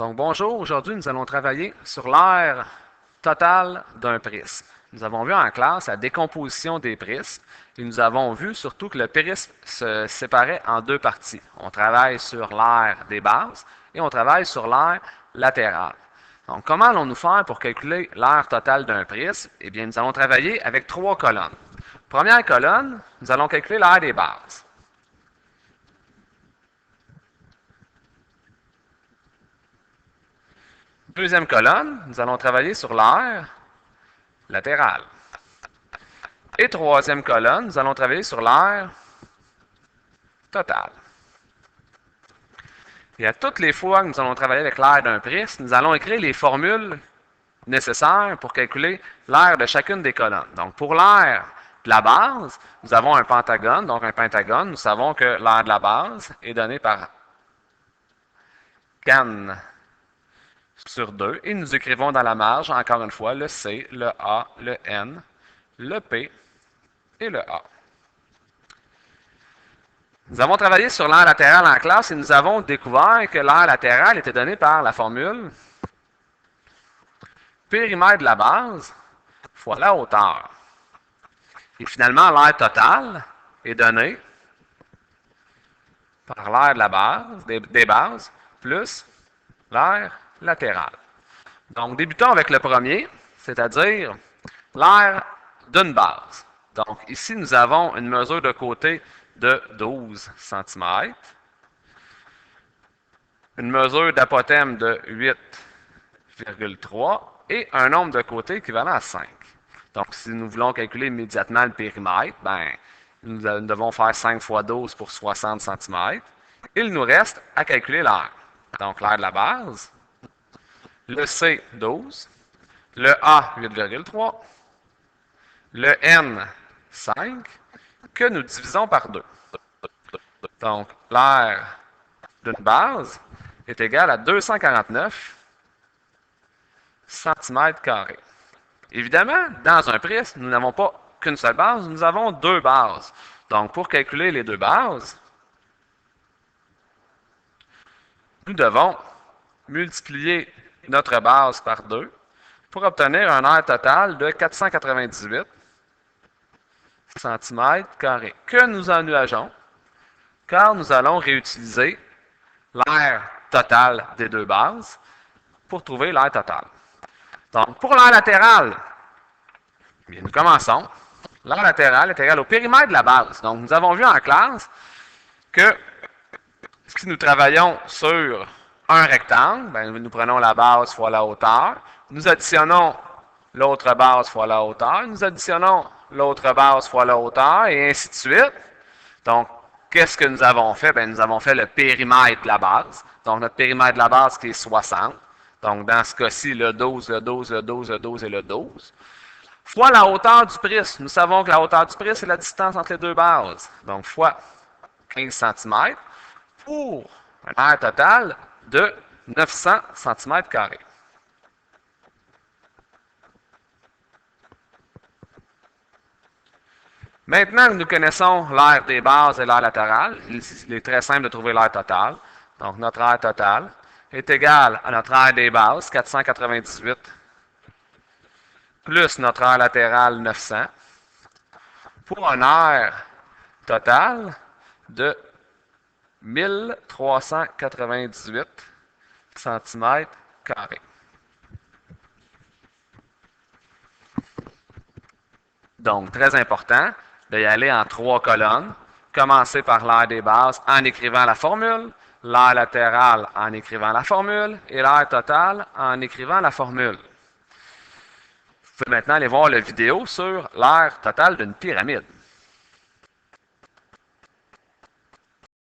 Donc bonjour, aujourd'hui nous allons travailler sur l'aire totale d'un prisme. Nous avons vu en classe la décomposition des prismes et nous avons vu surtout que le prisme se séparait en deux parties. On travaille sur l'aire des bases et on travaille sur l'aire latérale. Donc comment allons-nous faire pour calculer l'aire totale d'un prisme? Eh bien nous allons travailler avec trois colonnes. Première colonne, nous allons calculer l'aire des bases. Deuxième colonne, nous allons travailler sur l'aire latérale. Et troisième colonne, nous allons travailler sur l'aire totale. Et à toutes les fois que nous allons travailler avec l'aire d'un prisme, nous allons écrire les formules nécessaires pour calculer l'aire de chacune des colonnes. Donc, pour l'aire de la base, nous avons un pentagone. Donc, un pentagone, nous savons que l'aire de la base est donnée par CAN sur 2. Et nous écrivons dans la marge, encore une fois, le C, le A, le N, le P et le A. Nous avons travaillé sur l'aire latérale en classe et nous avons découvert que l'aire latérale était donnée par la formule périmètre de la base fois la hauteur. Et finalement, l'aire totale est donnée par l'aire de la base, des bases, plus l'aire latérale. Donc, débutons avec le premier, c'est-à-dire l'aire d'une base. Donc, ici, nous avons une mesure de côté de 12 cm, une mesure d'apothème de 8,3 et un nombre de côtés équivalent à 5. Donc, si nous voulons calculer immédiatement le périmètre, nous devons faire 5 fois 12 pour 60 cm. Il nous reste à calculer l'aire. Donc, l'aire de la base, le C, 12, le A, 8,3, le N, 5, que nous divisons par 2. Donc, l'aire d'une base est égale à 249 cm². Évidemment, dans un prisme, nous n'avons pas qu'une seule base, nous avons deux bases. Donc, pour calculer les deux bases, nous devons multiplier notre base par 2 pour obtenir un aire total de 498 cm², que nous ennuageons, car nous allons réutiliser l'aire totale des deux bases pour trouver l'aire totale. Donc, pour l'aire latérale, bien, nous commençons. L'aire latérale est égale au périmètre de la base. Donc, nous avons vu en classe que si nous travaillons sur un rectangle, nous prenons la base fois la hauteur, nous additionnons l'autre base fois la hauteur, nous additionnons l'autre base fois la hauteur, et ainsi de suite. Donc, qu'est-ce que nous avons fait? Nous avons fait le périmètre de la base. Donc, notre périmètre de la base qui est 60. Donc, dans ce cas-ci, le 12, le 12, le 12, le 12 et le 12. Fois la hauteur du prisme. Nous savons que la hauteur du prisme, c'est la distance entre les deux bases. Donc, fois 15 cm pour un aire total de 900 cm². Maintenant que nous connaissons l'aire des bases et l'aire latérale, il est très simple de trouver l'aire totale. Donc, notre aire totale est égale à notre aire des bases, 498, plus notre aire latérale, 900, pour un aire total de 1398 cm². Donc, très important d'y aller en trois colonnes. Commencer par l'aire des bases en écrivant la formule, l'aire latérale en écrivant la formule et l'aire totale en écrivant la formule. Vous pouvez maintenant aller voir la vidéo sur l'aire totale d'une pyramide.